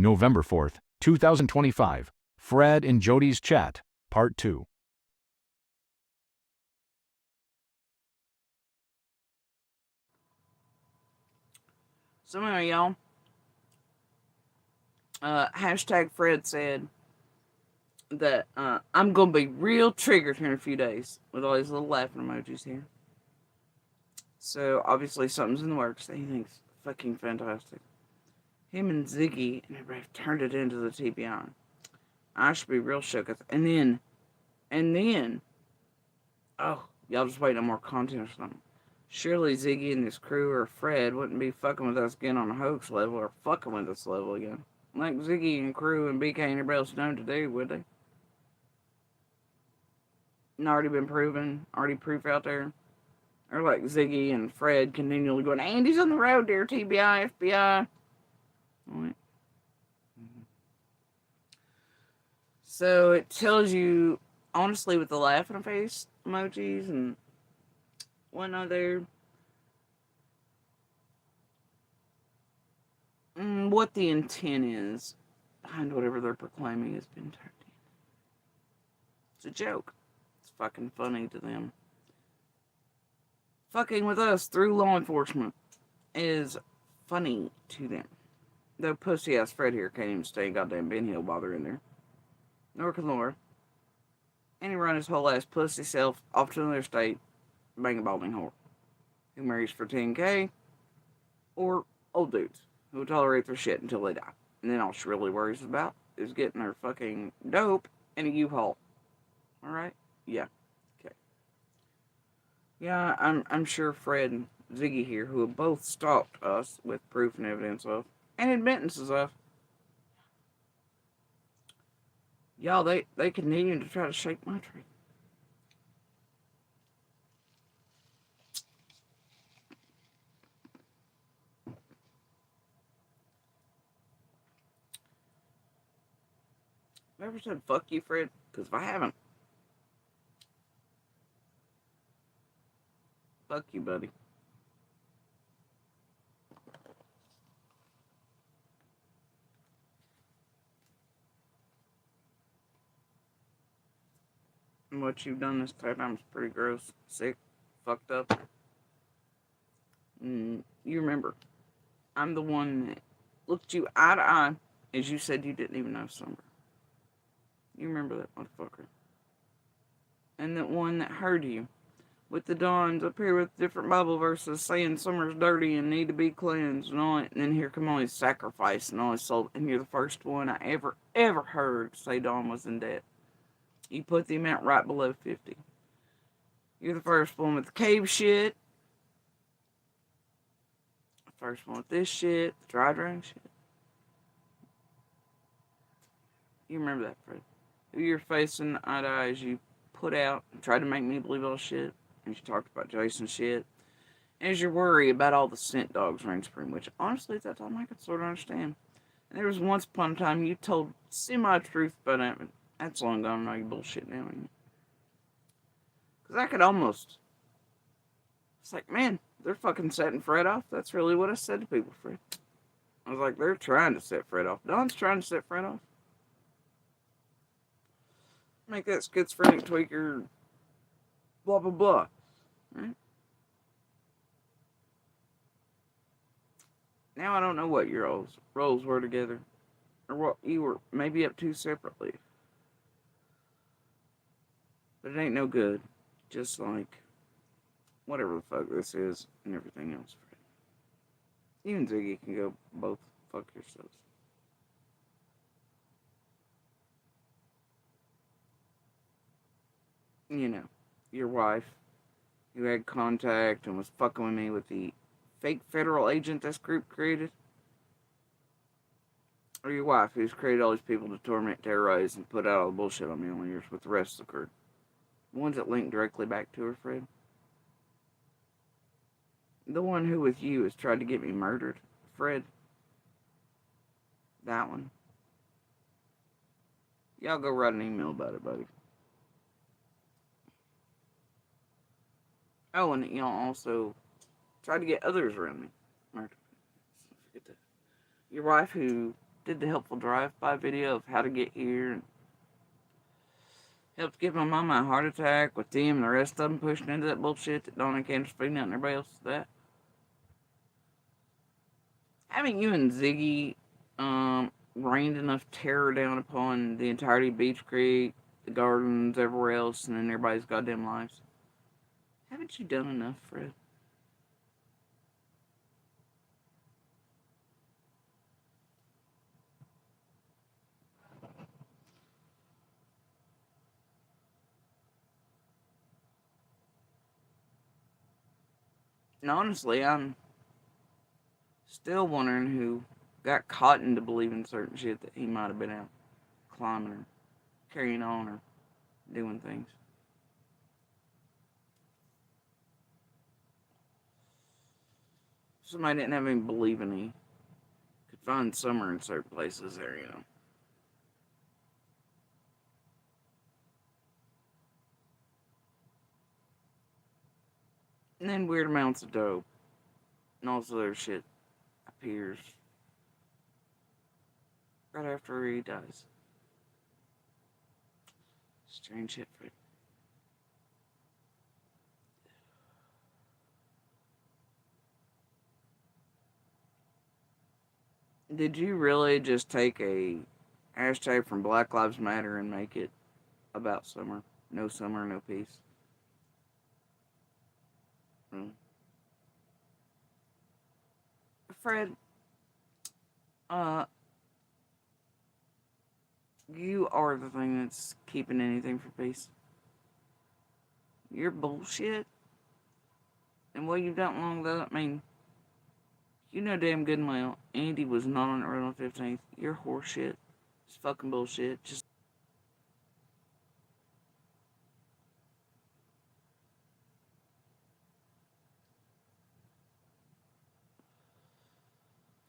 November 4th, 2025. Fred and Jody's Chat, Part 2. So anyway, y'all, hashtag Fred said that I'm going to be real triggered here in a few days with all these little laughing emojis here. So obviously something's in the works that he thinks fucking fantastic. Him and Ziggy and everybody have turned it into the TBI. I should be real shook. And then, oh, y'all just wait on more content or something. Surely Ziggy and his crew or Fred wouldn't be fucking with us again on a hoax level or fucking with us level again. Like Ziggy and crew and BK and everybody else known to do, would they? And already been proven, already proof out there. Or like Ziggy and Fred continually going, Andy's on the road there, TBI, FBI. Right. So it tells you, honestly, with the laughing face emojis and whatnot there, what the intent is behind whatever they're proclaiming has been turned in. It's a joke. It's fucking funny to them. Fucking with us through law enforcement is funny to them. Though pussy ass Fred here can't even stay in goddamn Ben Hill while they're in there. Nor can Laura. And he run his whole ass pussy self off to another state, bang a balding whore. Who marries for 10K, or old dudes who tolerate their shit until they die. And then all she really worries about is getting her fucking dope in a U-Haul. Alright? Yeah. Okay. Yeah, I'm sure Fred and Ziggy here, who have both stalked us with proof and evidence of, and admittances of, y'all, they continue to try to shake my tree. Have I ever said fuck you, Fred? Because if I haven't, fuck you, buddy. And what you've done this time is pretty gross, sick, fucked up. You remember, I'm the one that looked you eye to eye as you said you didn't even know Summer. You remember that motherfucker. And that one that heard you with the dawns up here with different Bible verses saying Summer's dirty and need to be cleansed and all that. And then here come all his sacrifice and all his soul. And you're the first one I ever heard say Dawn was in debt. You put the amount right below 50. You're the first one with the cave shit. The first one with this shit. The dry drink shit. You remember that, Fred. Who you're facing eye to eye as you put out and tried to make me believe all shit. And you talked about Jason shit. As you're worried about all the scent dogs around Spring, which honestly at that time I could sort of understand. And there was once upon a time you told semi-truth about it, but that's long gone, now you bullshit now. Because I could almost, it's like, man, they're fucking setting Fred off. That's really what I said to people, Fred. I was like, they're trying to set Fred off. Don's trying to set Fred off. Make that schizophrenic tweaker, blah, blah, blah. Right? Now I don't know what your roles were together. Or what you were maybe up to separately. But it ain't no good. Just like whatever the fuck this is and everything else, Fred. Even Ziggy can go both fuck yourselves. You know, your wife who had contact and was fucking with me with the fake federal agent this group created. Or your wife who's created all these people to torment, terrorize, and put out all the bullshit on me all years with the rest of the crew. The ones that link directly back to her, Fred. The one who with you has tried to get me murdered, Fred. That one. Y'all go write an email about it, buddy. Oh, and y'all also tried to get others around me murdered. Forget that. Your wife who did the helpful drive-by video of how to get here. And helped give my mama a heart attack with them and the rest of them pushing into that bullshit that Donna and K.N.S feeding out and everybody else is that. Having you and Ziggy rained enough terror down upon the entirety of Beach Creek, the gardens, everywhere else, and in everybody's goddamn lives. Haven't you done enough, Fred? And honestly, I'm still wondering who got caught into believing certain shit that he might have been out climbing or carrying on or doing things. Somebody didn't have any believing he could find summer in certain places there, you know. And then weird amounts of dope and all this other shit appears right after he dies. Strange shit, Fred. Did you really just take a hashtag from Black Lives Matter and make it about summer? No summer, no peace. Fred, you are the thing that's keeping anything for peace. Your bullshit and what you've done along the, I mean, you know damn good and well, Andy was not on the road on 15th. Your horseshit. It's fucking bullshit. Just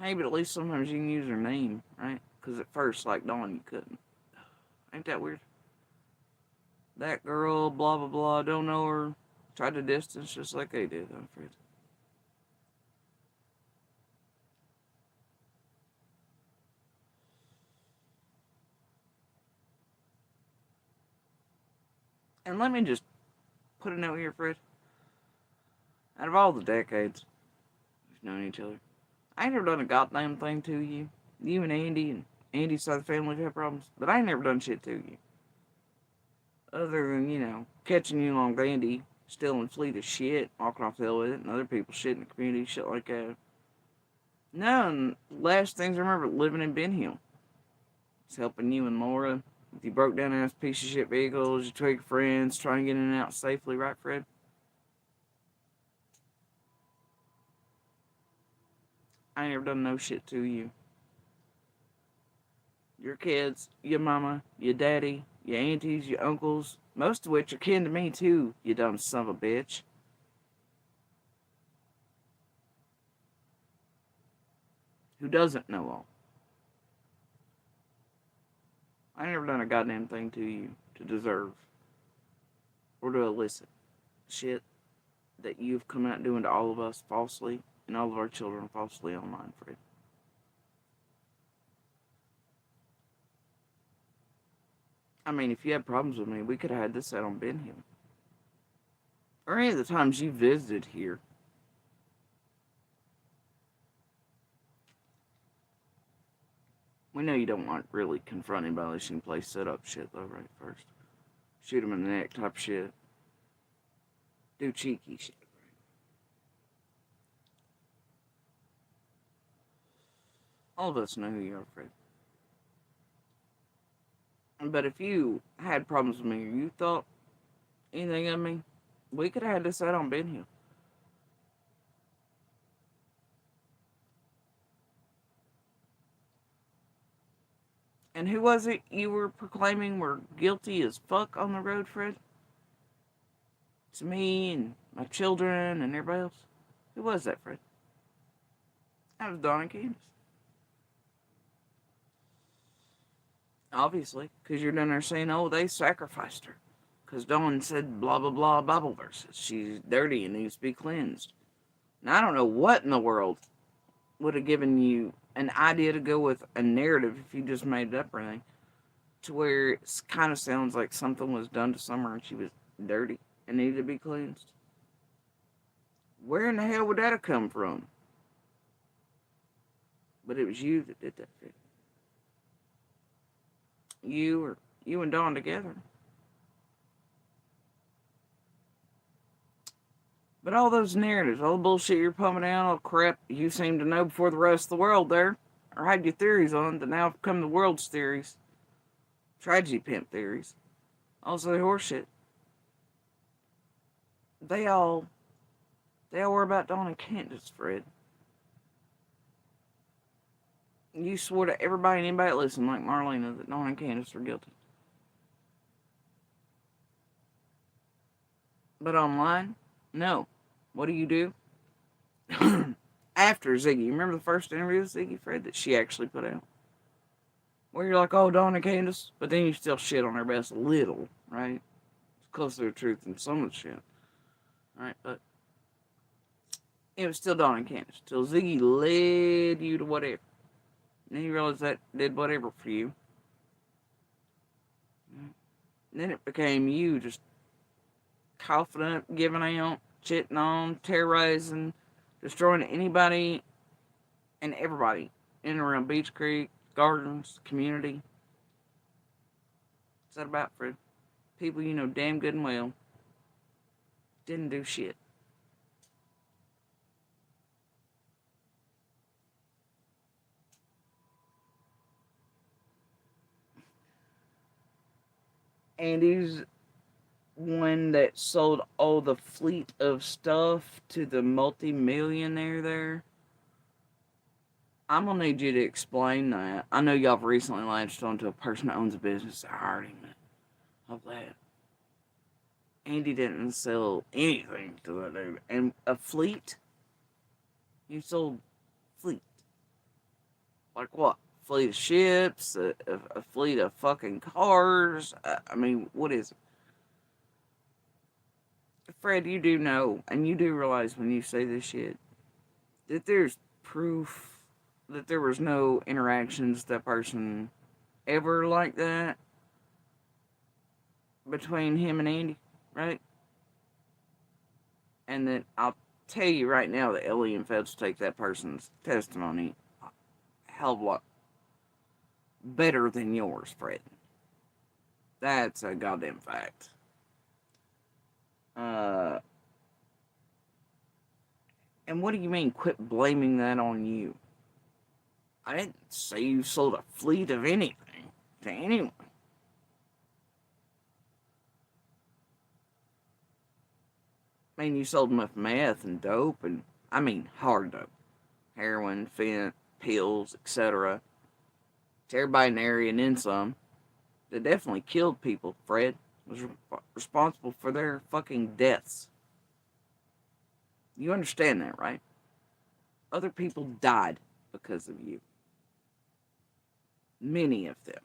hey, but at least sometimes you can use her name, right? Because at first, like Dawn, you couldn't. Ain't that weird? That girl, blah blah blah, don't know her. Tried to distance just like they did, I'm afraid. And let me just put a note here, Fred. Out of all the decades we've known each other, I ain't never done a goddamn thing to you. You and Andy and Andy's side of the family have had problems, but I ain't never done shit to you. Other than, you know, catching you along with Andy, stealing fleet of shit, walking off the hill with it, and other people shit in the community, shit like that. No, and last things I remember, living in Ben Hill. It's helping you and Laura with your broke down ass piece of shit vehicles, your twig friends, trying to get in and out safely, right, Fred? I ain't never done no shit to you. Your kids, your mama, your daddy, your aunties, your uncles, most of which are kin to me too, you dumb son of a bitch. Who doesn't know all? I ain't never done a goddamn thing to you to deserve or to elicit shit that you've come out doing to all of us falsely and all of our children falsely online, Fred. I mean, if you had problems with me, we could have had this out on Ben Hill. Or any of the times you visited here. We know you don't want really confronting by letting you play set up shit though, right? First. Shoot him in the neck type shit. Do cheeky shit. All of us know who you are, Fred. But if you had problems with me or you thought anything of me, we could have had this out on Ben Hill. And who was it you were proclaiming were guilty as fuck on the road, Fred? It's me and my children and everybody else. Who was that, Fred? That was Donna and K.N.S. Obviously, because you're down there saying, oh, they sacrificed her. Because Dawn said blah, blah, blah Bible verses. She's dirty and needs to be cleansed. Now, I don't know what in the world would have given you an idea to go with a narrative if you just made it up or anything, to where it kind of sounds like something was done to Summer and she was dirty and needed to be cleansed. Where in the hell would that have come from? But it was you that did that shit. You and Dawn together. But all those narratives, all the bullshit you're pumping out, all the crap you seem to know before the rest of the world there, or had your theories on, that now have become the world's theories. Tragedy pimp theories. Also horseshit. They all were about Dawn and Candace, Fred. You swore to everybody and anybody that listened, like Marlena, that Dawn and Candace were guilty. But online, no. What do? After Ziggy, you remember the first interview with Ziggy, Fred, that she actually put out? Where you're like, oh, Dawn and Candace, but then you still shit on her best a little, right? It's closer to the truth than some of the shit. Alright, but it was still Dawn and Candace. Till Ziggy led you to whatever. And then you realize that did whatever for you. And then it became you just coughing up, giving out, shitting on, terrorizing, destroying anybody and everybody in and around Beach Creek, Gardens, community. What's that about, Fred? People you know damn good and well didn't do shit. Andy's one that sold all the fleet of stuff to the multi-millionaire there. I'm gonna need you to explain that. I know y'all have recently latched onto a person that owns a business that hired him of that. Andy didn't sell anything to that dude. And a fleet? You sold fleet. Like what? Fleet of ships? A fleet of fucking cars? I mean, what is it? Fred, you do know, and you do realize when you say this shit, that there's proof that there was no interactions with that person ever like that between him and Andy, right? And that I'll tell you right now that Ellie and Feds take that person's testimony a hell of a lot better than yours, Fred. That's a goddamn fact. And what do you mean quit blaming that on you? I didn't say you sold a fleet of anything to anyone. I mean, you sold enough meth and dope and, I mean, hard dope. Heroin, fent, pills, etc. to everybody in the area and then some. That definitely killed people, Fred. Was responsible for their fucking deaths. You understand that, right? Other people died because of you. Many of them.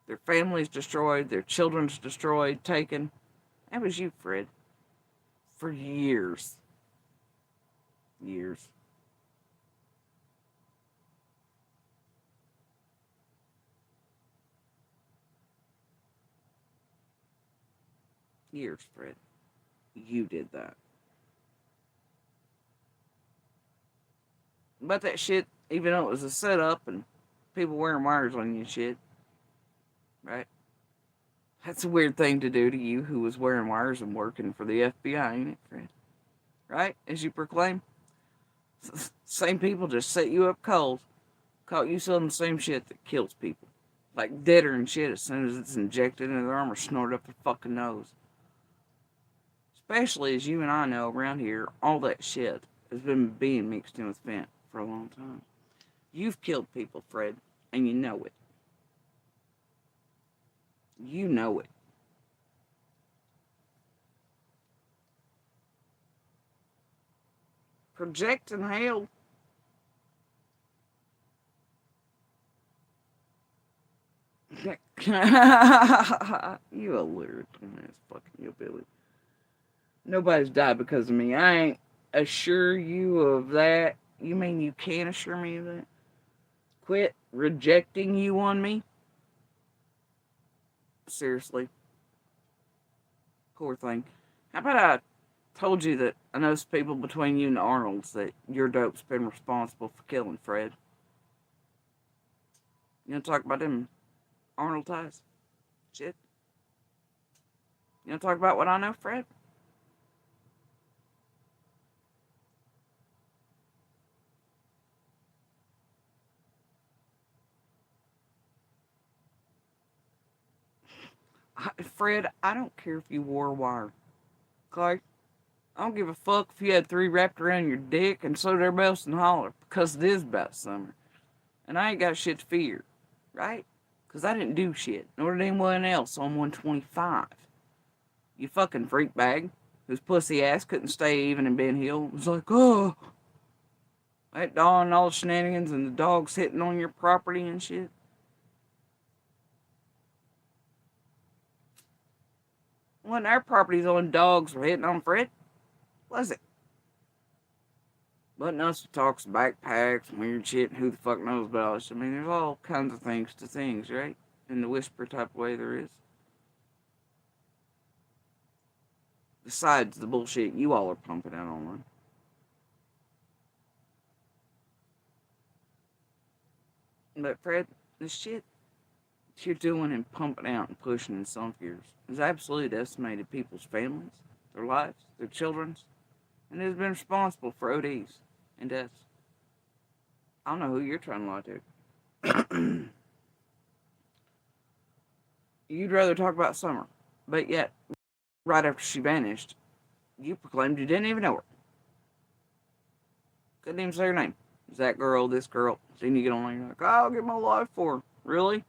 Their families destroyed, their children's destroyed, taken. That was you, Fred. For years. Years. Years, Fred. You did that. But that shit, even though it was a setup and people wearing wires on you and shit, right? That's a weird thing to do to you who was wearing wires and working for the FBI, ain't it, Fred? Right? As you proclaim. Same people just set you up cold. Caught you selling the same shit that kills people. Like deader and shit as soon as it's injected into their arm or snorted up their fucking nose. Especially as you and I know around here, all that shit has been being mixed in with fent for a long time. You've killed people, Fred, and you know it. You know it. Projecting hell. You a lyrical ass fucking hillbilly. Nobody's died because of me. I ain't assure you of that. You mean you can't assure me of that? quit rejecting you on me. Seriously. Poor thing. How about I told you that I know some people between you and Arnold's that your dope's been responsible for killing Fred? You want to talk about them Arnold ties? Shit. You want to talk about what I know, Fred? Fred, I don't care if you wore a wire. Okay? I don't give a fuck if you had 3 wrapped around your dick and so did everybody else in the holler, because it is about summer. And I ain't got shit to fear, right? Because I didn't do shit, nor did anyone else on 125. You fucking freak bag, whose pussy ass couldn't stay even in Ben Hill, was like, oh, that dog and all the shenanigans and the dogs hitting on your property and shit. Wasn't our properties on dogs were hitting on Fred? Was it? But us talks backpacks and weird shit and who the fuck knows about us. I mean, there's all kinds of things to things, right? In the whisper type of way there is. Besides the bullshit you all are pumping out online. But Fred, the shit you're doing and pumping out and pushing in some fears has absolutely decimated people's families, their lives, their children's, and has been responsible for ODs and deaths. I don't know who you're trying to lie to. You'd rather talk about Summer, but yet, right after she vanished, you proclaimed you didn't even know her. Couldn't even say her name. Is that girl, this girl? Then you get on and you're like, oh, I'll give my life for her. Really?